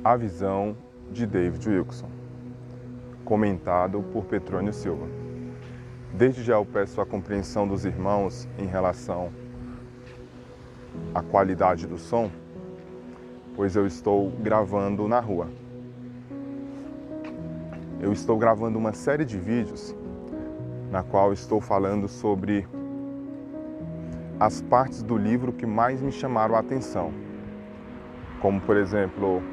A Visão de David Wilkerson, comentado por Petrônio Silva. Desde já eu peço a compreensão dos irmãos em relação à qualidade do som, pois eu estou gravando na rua. Eu estou gravando uma série de vídeos na qual estou falando sobre as partes do livro que mais me chamaram a atenção, como, por exemplo,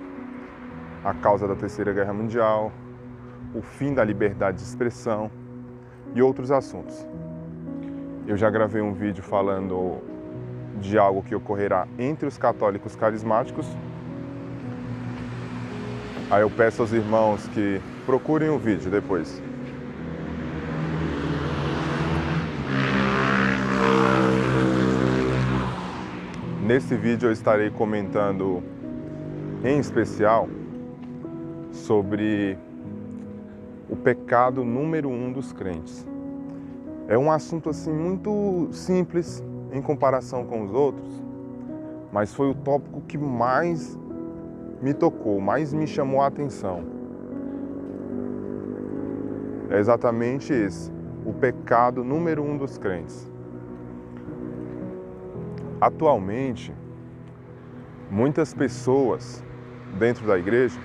a causa da Terceira Guerra Mundial, o fim da liberdade de expressão e outros assuntos. Eu já gravei um vídeo falando de algo que ocorrerá entre os católicos carismáticos. Aí eu peço aos irmãos que procurem o vídeo depois. Nesse vídeo eu estarei comentando em especial sobre o pecado número 1 dos crentes. É um assunto assim muito simples em comparação com os outros, mas foi o tópico que mais me tocou, mais me chamou a atenção. É exatamente esse, o pecado número 1 dos crentes. Atualmente, muitas pessoas dentro da igreja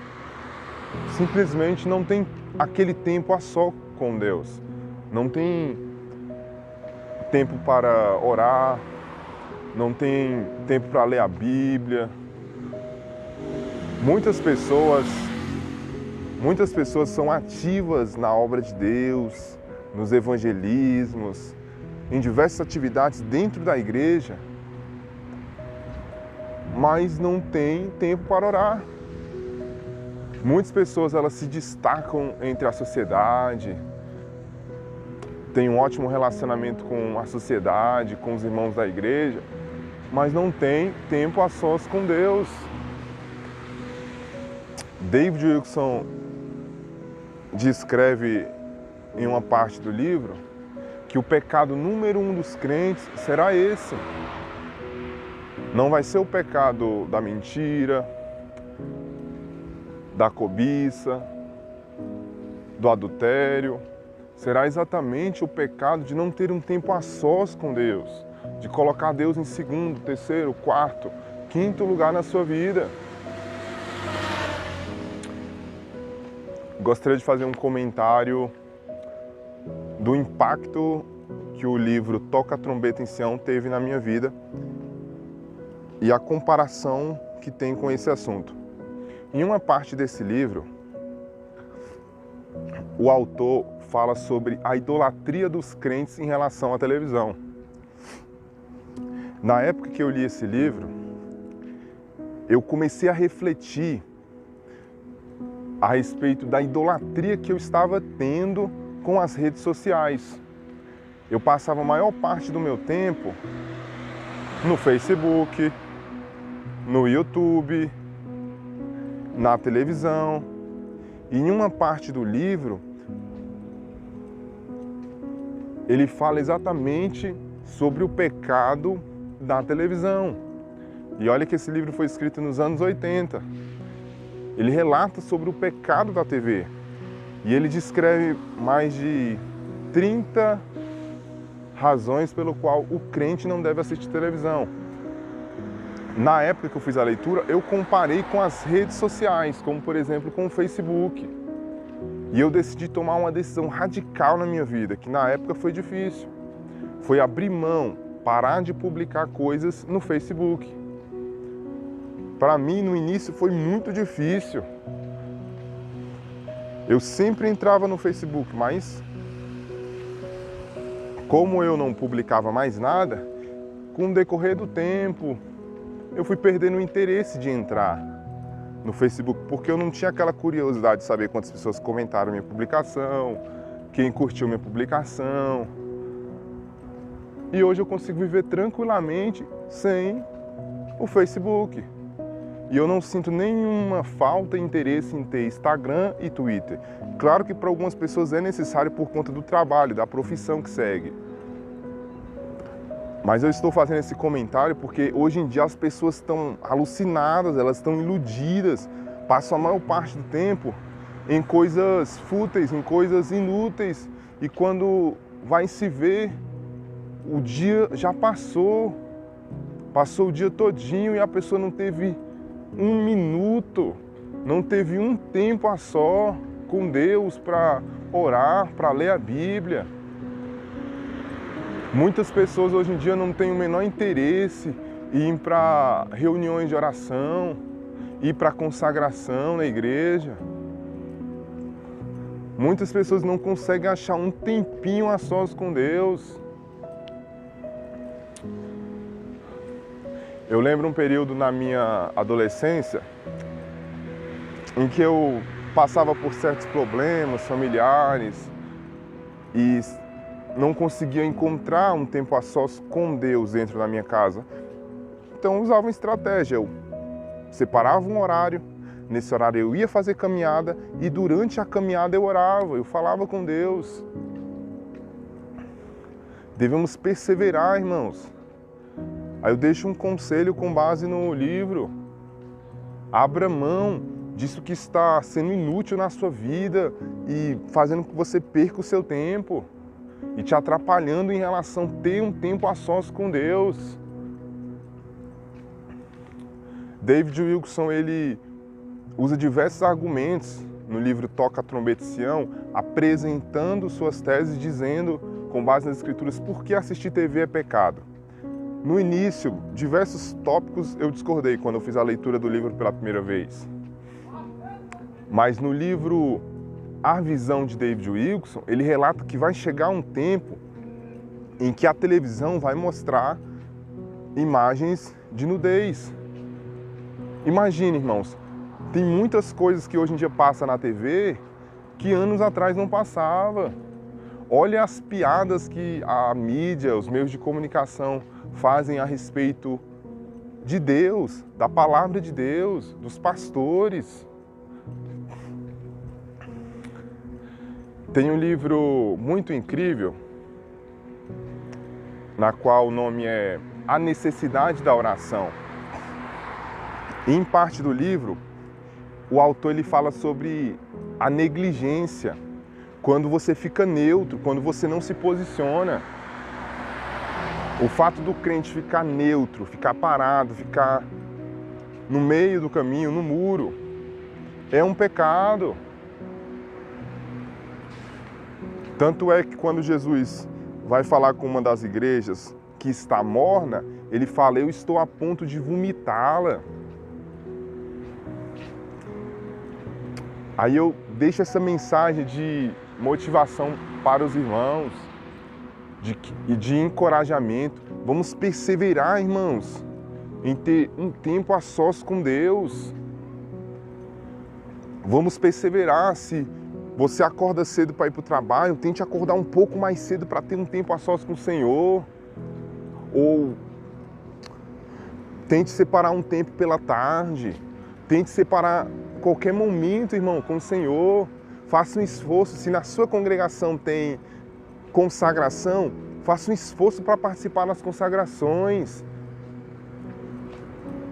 simplesmente não têm aquele tempo a só com Deus. Não tem tempo para orar, não tem tempo para ler a Bíblia. Muitas pessoas são ativas na obra de Deus, nos evangelismos, em diversas atividades dentro da igreja, mas não tem tempo para orar. Muitas pessoas elas se destacam entre a sociedade, têm um ótimo relacionamento com a sociedade, com os irmãos da igreja, mas não tem tempo a sós com Deus. David Wilkerson descreve em uma parte do livro que o pecado número 1 dos crentes será esse. Não vai ser o pecado da mentira, da cobiça, do adultério. Será exatamente o pecado de não ter um tempo a sós com Deus, de colocar Deus em segundo, terceiro, quarto, quinto lugar na sua vida. Gostaria de fazer um comentário do impacto que o livro Toca a Trombeta em Sião teve na minha vida e a comparação que tem com esse assunto. Em uma parte desse livro, o autor fala sobre a idolatria dos crentes em relação à televisão. Na época que eu li esse livro, eu comecei a refletir a respeito da idolatria que eu estava tendo com as redes sociais. Eu passava a maior parte do meu tempo no Facebook, no YouTube, na televisão. E em uma parte do livro, ele fala exatamente sobre o pecado da televisão. E olha que esse livro foi escrito nos anos 80. Ele relata sobre o pecado da TV. E ele descreve mais de 30 razões pelo qual o crente não deve assistir televisão. Na época que eu fiz a leitura, eu comparei com as redes sociais, como por exemplo com o Facebook. E eu decidi tomar uma decisão radical na minha vida, que na época foi difícil. Foi abrir mão, parar de publicar coisas no Facebook. Para mim, no início, foi muito difícil. Eu sempre entrava no Facebook, mas como eu não publicava mais nada, com o decorrer do tempo, eu fui perdendo o interesse de entrar no Facebook, porque eu não tinha aquela curiosidade de saber quantas pessoas comentaram minha publicação, quem curtiu minha publicação. E hoje eu consigo viver tranquilamente sem o Facebook. E eu não sinto nenhuma falta de interesse em ter Instagram e Twitter. Claro que para algumas pessoas é necessário por conta do trabalho, da profissão que segue. Mas eu estou fazendo esse comentário porque hoje em dia as pessoas estão alucinadas, elas estão iludidas passam a maior parte do tempo em coisas fúteis, em coisas inúteis, e quando vai se ver, o dia já passou o dia todinho e a pessoa não teve um minuto, não teve um tempo a só com Deus para orar, para ler a Bíblia. Muitas pessoas hoje em dia não têm o menor interesse em ir para reuniões de oração, ir para consagração na igreja. Muitas pessoas não conseguem achar um tempinho a sós com Deus. Eu lembro um período na minha adolescência em que eu passava por certos problemas familiares e não conseguia encontrar um tempo a sós com Deus dentro da minha casa. Então eu usava uma estratégia, eu separava um horário, nesse horário eu ia fazer caminhada e durante a caminhada eu orava, eu falava com Deus. Devemos perseverar, irmãos. Aí eu deixo um conselho com base no livro. Abra mão disso que está sendo inútil na sua vida e fazendo com que você perca o seu tempo e te atrapalhando em relação a ter um tempo a sós com Deus. David Wilkerson, ele usa diversos argumentos no livro Toca a Trombeta de Sião, apresentando suas teses, dizendo, com base nas Escrituras, por que assistir TV é pecado. No início, diversos tópicos eu discordei quando eu fiz a leitura do livro pela primeira vez. Mas no livro A Visão de David Wilkerson, ele relata que vai chegar um tempo em que a televisão vai mostrar imagens de nudez. Imagine, irmãos, tem muitas coisas que hoje em dia passam na TV que anos atrás não passava. Olha as piadas que a mídia, os meios de comunicação fazem a respeito de Deus, da palavra de Deus, dos pastores. Tem um livro muito incrível, na qual o nome é A Necessidade da Oração. E em parte do livro, o autor ele fala sobre a negligência, quando você fica neutro, quando você não se posiciona. O fato do crente ficar neutro, ficar parado, ficar no meio do caminho, no muro, é um pecado. Tanto é que quando Jesus vai falar com uma das igrejas que está morna, ele fala, eu estou a ponto de vomitá-la. Aí eu deixo essa mensagem de motivação para os irmãos e de encorajamento. Vamos perseverar, irmãos, em ter um tempo a sós com Deus. Vamos perseverar. Se você acorda cedo para ir para o trabalho, tente acordar um pouco mais cedo para ter um tempo a sós com o Senhor. Ou tente separar um tempo pela tarde. Tente separar qualquer momento, irmão, com o Senhor. Faça um esforço. Se na sua congregação tem consagração, faça um esforço para participar das consagrações.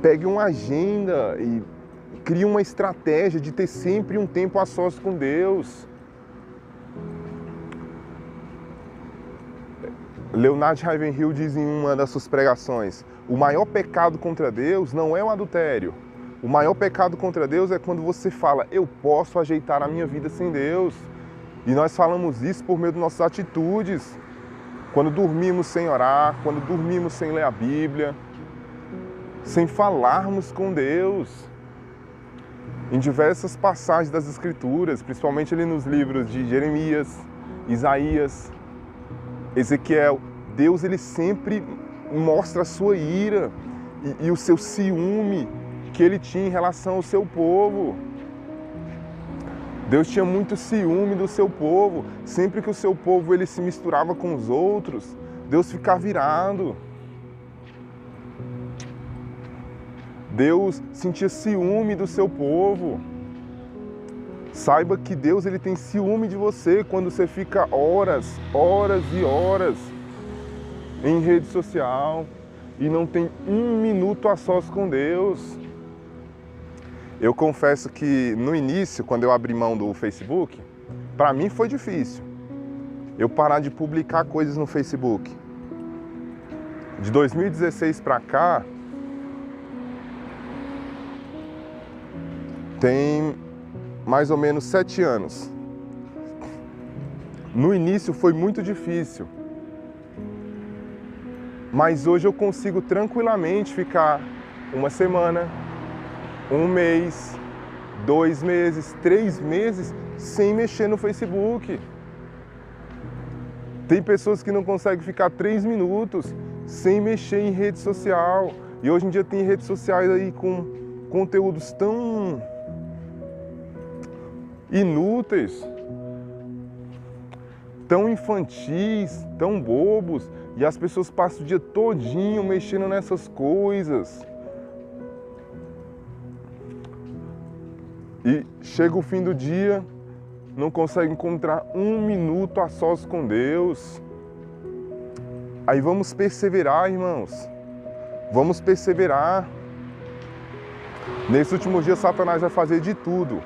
Pegue uma agenda e crie uma estratégia de ter sempre um tempo a sós com Deus. Leonard Ravenhill diz em uma das suas pregações, o maior pecado contra Deus não é o adultério. O maior pecado contra Deus é quando você fala, eu posso ajeitar a minha vida sem Deus. E nós falamos isso por meio de nossas atitudes. Quando dormimos sem orar, quando dormimos sem ler a Bíblia, sem falarmos com Deus. Em diversas passagens das Escrituras, principalmente ali nos livros de Jeremias, Isaías, Ezequiel, Deus ele sempre mostra a sua ira e o seu ciúme que ele tinha em relação ao seu povo. Deus tinha muito ciúme do seu povo. Sempre que o seu povo ele se misturava com os outros, Deus ficava irado. Deus sentia ciúme do seu povo. Saiba que Deus ele tem ciúme de você quando você fica horas e horas em rede social e não tem um minuto a sós com Deus. Eu confesso que no início, quando eu abri mão do Facebook, para mim foi difícil. Eu parar de publicar coisas no Facebook. De 2016 para cá, tem mais ou menos 7 anos. No início foi muito difícil, mas hoje eu consigo tranquilamente ficar uma semana, um mês, 2 meses, 3 meses sem mexer no Facebook. Tem pessoas que não conseguem ficar 3 minutos sem mexer em rede social. E hoje em dia tem redes sociais aí com conteúdos tão inúteis, tão infantis, tão bobos, e as pessoas passam o dia todinho mexendo nessas coisas. E chega o fim do dia, não consegue encontrar 1 minuto a sós com Deus. Aí vamos perseverar, irmãos. Vamos perseverar. Nesses últimos dias, Satanás vai fazer de tudo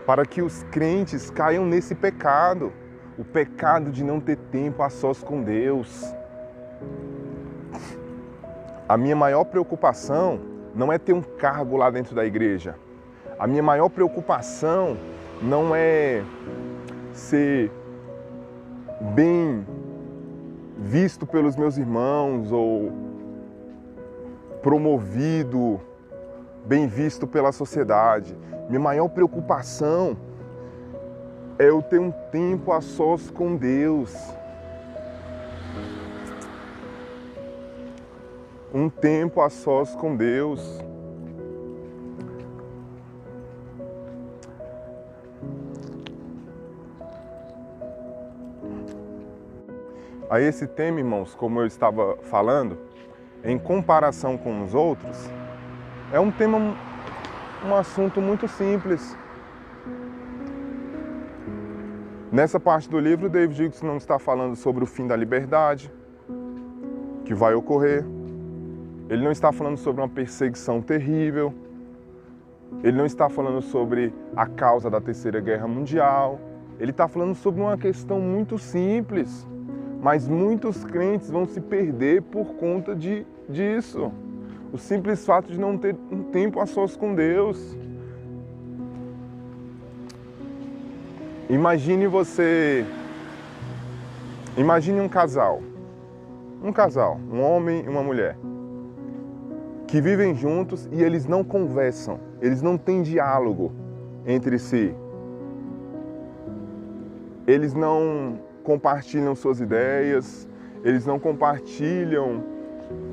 para que os crentes caiam nesse pecado. O pecado de não ter tempo a sós com Deus. A minha maior preocupação não é ter um cargo lá dentro da igreja. A minha maior preocupação não é ser bem visto pelos meus irmãos ou promovido, bem visto pela sociedade. Minha maior preocupação é eu ter um tempo a sós com Deus. Um tempo a sós com Deus. Aí esse tema, irmãos, como eu estava falando, em comparação com os outros, é um tema, um assunto muito simples. Nessa parte do livro, David Hughes não está falando sobre o fim da liberdade, que vai ocorrer. Ele não está falando sobre uma perseguição terrível. Ele não está falando sobre a causa da Terceira Guerra Mundial. Ele está falando sobre uma questão muito simples. Mas muitos crentes vão se perder por conta disso. O simples fato de não ter um tempo a sós com Deus. Imagine um casal, um homem e uma mulher, que vivem juntos e eles não conversam, eles não têm diálogo entre si. Eles não compartilham suas ideias, eles não compartilham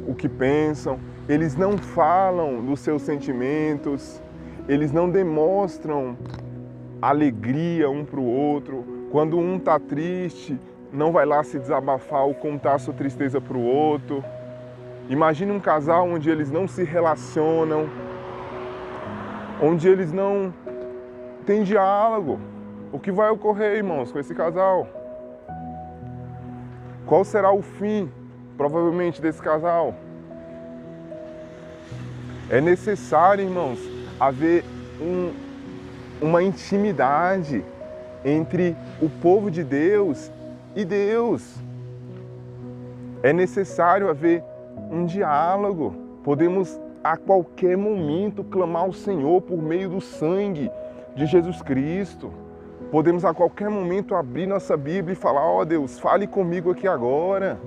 o que pensam, eles não falam dos seus sentimentos, eles não demonstram alegria um para o outro. Quando um está triste, não vai lá se desabafar ou contar a sua tristeza para o outro. Imagine um casal onde eles não se relacionam, onde eles não têm diálogo. O que vai ocorrer, irmãos, com esse casal? Qual será o fim, provavelmente, desse casal? É necessário, irmãos, haver uma intimidade entre o povo de Deus e Deus. É necessário haver um diálogo. Podemos a qualquer momento clamar ao Senhor por meio do sangue de Jesus Cristo. Podemos a qualquer momento abrir nossa Bíblia e falar: ó Deus, fale comigo aqui agora.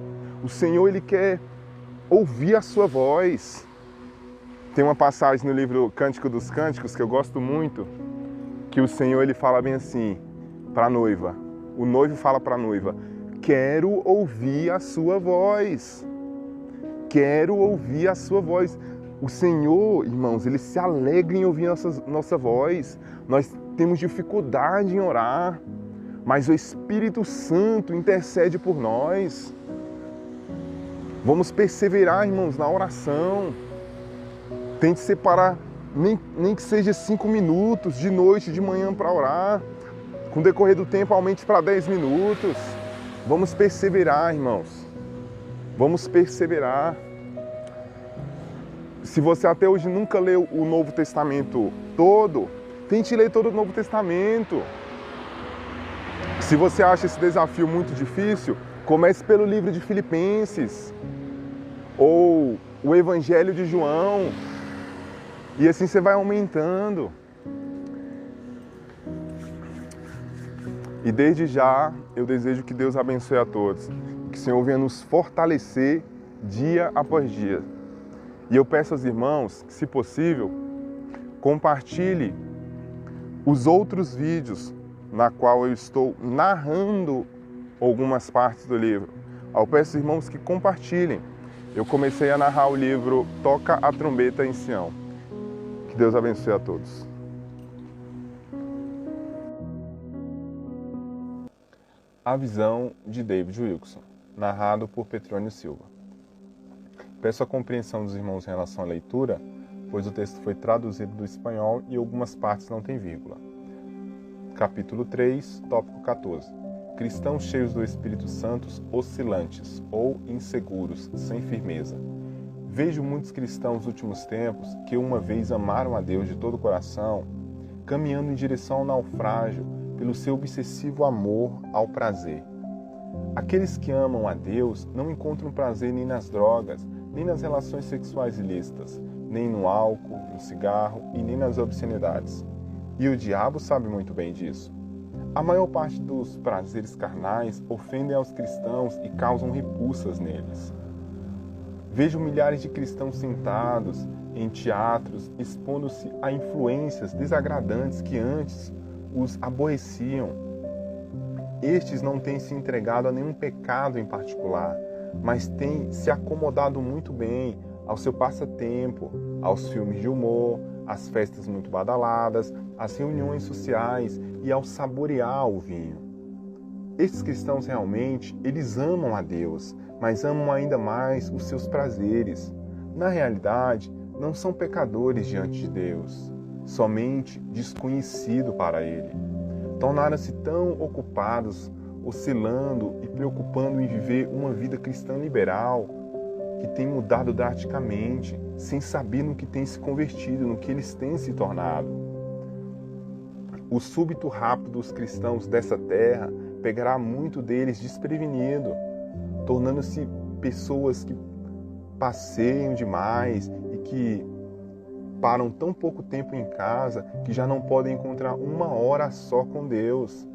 O Senhor, Ele quer ouvir a sua voz. Tem uma passagem no livro Cântico dos Cânticos que eu gosto muito, que o Senhor, Ele fala bem assim para a noiva. O noivo fala para a noiva: quero ouvir a sua voz. Quero ouvir a sua voz. O Senhor, irmãos, Ele se alegra em ouvir nossa voz. Nós temos dificuldade em orar, mas o Espírito Santo intercede por nós. Vamos perseverar, irmãos, na oração. Tente separar, nem que seja 5 minutos de noite, de manhã para orar. Com o decorrer do tempo, aumente para 10 minutos. Vamos perseverar, irmãos. Vamos perseverar. Se você até hoje nunca leu o Novo Testamento todo, tente ler todo o Novo Testamento. Se você acha esse desafio muito difícil, comece pelo livro de Filipenses ou o Evangelho de João. E assim você vai aumentando. E desde já, eu desejo que Deus abençoe a todos. Que o Senhor venha nos fortalecer dia após dia. E eu peço aos irmãos que, se possível, compartilhe os outros vídeos na qual eu estou narrando algumas partes do livro. Eu peço aos irmãos que compartilhem. Eu comecei a narrar o livro Toca a Trombeta em Sião. Que Deus abençoe a todos. A Visão de David Wilkerson, narrado por Petrônio Silva. Peço a compreensão dos irmãos em relação à leitura, pois o texto foi traduzido do espanhol e algumas partes não têm vírgula. Capítulo 3, tópico 14. Cristãos cheios do Espírito Santo, oscilantes ou inseguros, sem firmeza. Vejo muitos cristãos nos últimos tempos que uma vez amaram a Deus de todo o coração, caminhando em direção ao naufrágio pelo seu obsessivo amor ao prazer. Aqueles que amam a Deus não encontram prazer nem nas drogas, nem nas relações sexuais ilícitas, nem no álcool, no cigarro e nem nas obscenidades. E o diabo sabe muito bem disso. A maior parte dos prazeres carnais ofendem aos cristãos e causam repulsas neles. Vejo milhares de cristãos sentados em teatros, expondo-se a influências desagradantes que antes os aborreciam. Estes não têm se entregado a nenhum pecado em particular, mas têm se acomodado muito bem ao seu passatempo, aos filmes de humor, às festas muito badaladas, às reuniões sociais e ao saborear o vinho. Estes cristãos realmente, eles amam a Deus, mas amam ainda mais os seus prazeres. Na realidade, não são pecadores diante de Deus, somente desconhecido para Ele. Tornaram-se tão ocupados, oscilando e preocupando em viver uma vida cristã liberal, que tem mudado drasticamente, sem saber no que tem se convertido, no que eles têm se tornado. O súbito rápido dos cristãos dessa terra pegará muito deles desprevenido, tornando-se pessoas que passeiam demais e que param tão pouco tempo em casa que já não podem encontrar uma hora só com Deus.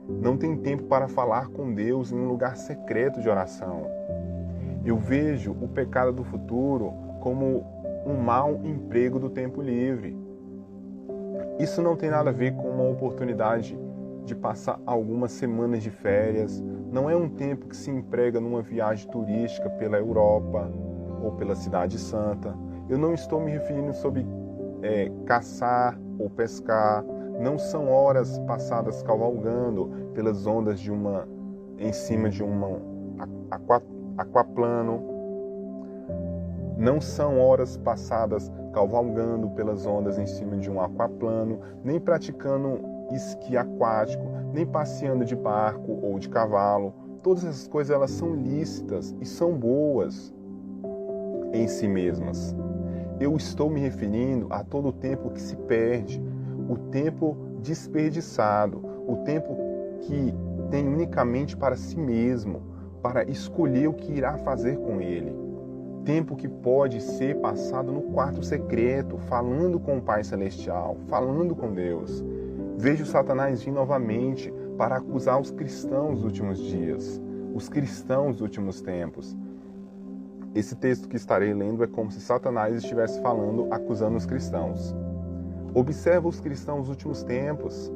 Não tem tempo para falar com Deus em um lugar secreto de oração. Eu vejo o pecado do futuro como um mau emprego do tempo livre. Isso não tem nada a ver com uma oportunidade de passar algumas semanas de férias. Não é um tempo que se emprega numa viagem turística pela Europa ou pela Cidade Santa. Eu não estou me referindo sobre caçar ou pescar. Não são horas passadas cavalgando pelas ondas em cima de um aquaplano. Não são horas passadas cavalgando pelas ondas em cima de um aquaplano, nem praticando esqui aquático, nem passeando de barco ou de cavalo. Todas essas coisas elas são lícitas e são boas em si mesmas. Eu estou me referindo a todo o tempo que se perde, o tempo desperdiçado, o tempo que tem unicamente para si mesmo, para escolher o que irá fazer com ele. Tempo que pode ser passado no quarto secreto, falando com o Pai Celestial, falando com Deus. Vejo Satanás vir novamente para acusar os cristãos dos últimos dias, os cristãos dos últimos tempos. Esse texto que estarei lendo é como se Satanás estivesse falando, acusando os cristãos. Observa os cristãos dos últimos tempos.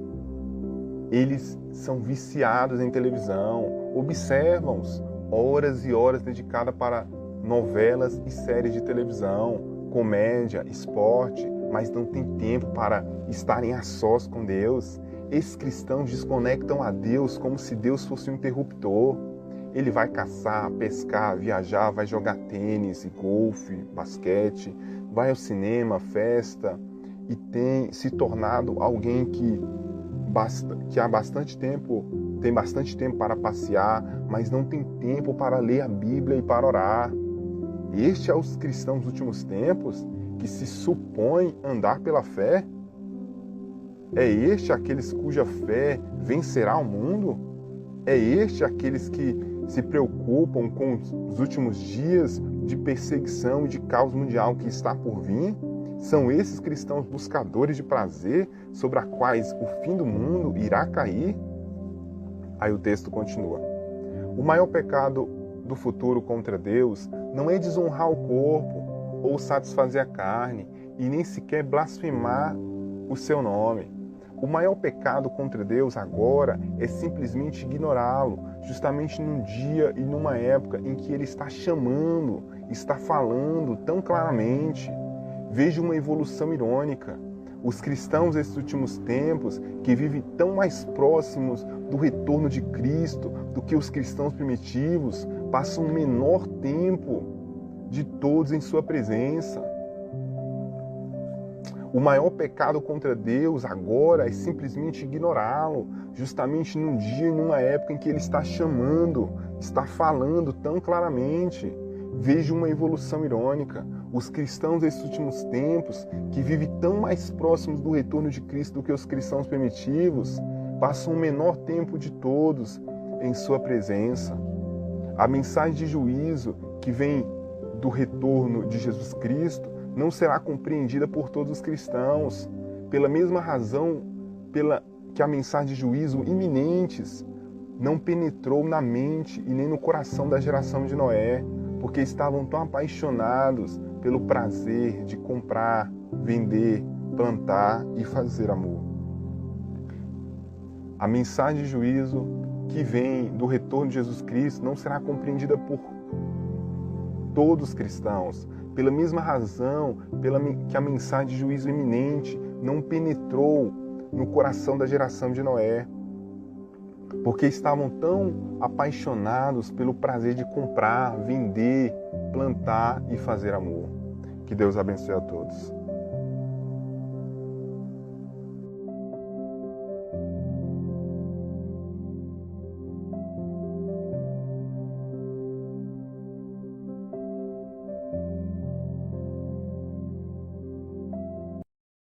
Eles são viciados em televisão. Observam-os horas e horas dedicadas para novelas e séries de televisão, comédia, esporte, mas não tem tempo para estarem a sós com Deus. Esses cristãos desconectam a Deus como se Deus fosse um interruptor. Ele vai caçar, pescar, viajar, vai jogar tênis, golfe, basquete, vai ao cinema, festa, e tem se tornado alguém que há bastante tempo, tem bastante tempo para passear, mas não tem tempo para ler a Bíblia e para orar. Este é os cristãos dos últimos tempos que se supõem andar pela fé? É este aqueles cuja fé vencerá o mundo? É este aqueles que se preocupam com os últimos dias de perseguição e de caos mundial que está por vir? São esses cristãos buscadores de prazer sobre a quais o fim do mundo irá cair? Aí o texto continua. O maior pecado do futuro contra Deus não é desonrar o corpo ou satisfazer a carne e nem sequer blasfemar o seu nome. O maior pecado contra Deus agora é simplesmente ignorá-lo, justamente num dia e numa época em que Ele está chamando, está falando tão claramente. Veja uma evolução irônica. Os cristãos desses últimos tempos, que vivem tão mais próximos do retorno de Cristo do que os cristãos primitivos, passam o menor tempo de todos em sua presença. O maior pecado contra Deus agora é simplesmente ignorá-lo, justamente num dia e numa época em que Ele está chamando, está falando tão claramente. Veja uma evolução irônica. Os cristãos desses últimos tempos, que vivem tão mais próximos do retorno de Cristo do que os cristãos primitivos, passam o menor tempo de todos em sua presença. A mensagem de juízo que vem do retorno de Jesus Cristo não será compreendida por todos os cristãos, pela mesma razão pela que a mensagem de juízo iminentes não penetrou na mente e nem no coração da geração de Noé, porque estavam tão apaixonados pelo prazer de comprar, vender, plantar e fazer amor. A mensagem de juízo que vem do retorno de Jesus Cristo não será compreendida por todos os cristãos, pela mesma razão que a mensagem de juízo iminente não penetrou no coração da geração de Noé, porque estavam tão apaixonados pelo prazer de comprar, vender, plantar e fazer amor. Que Deus abençoe a todos.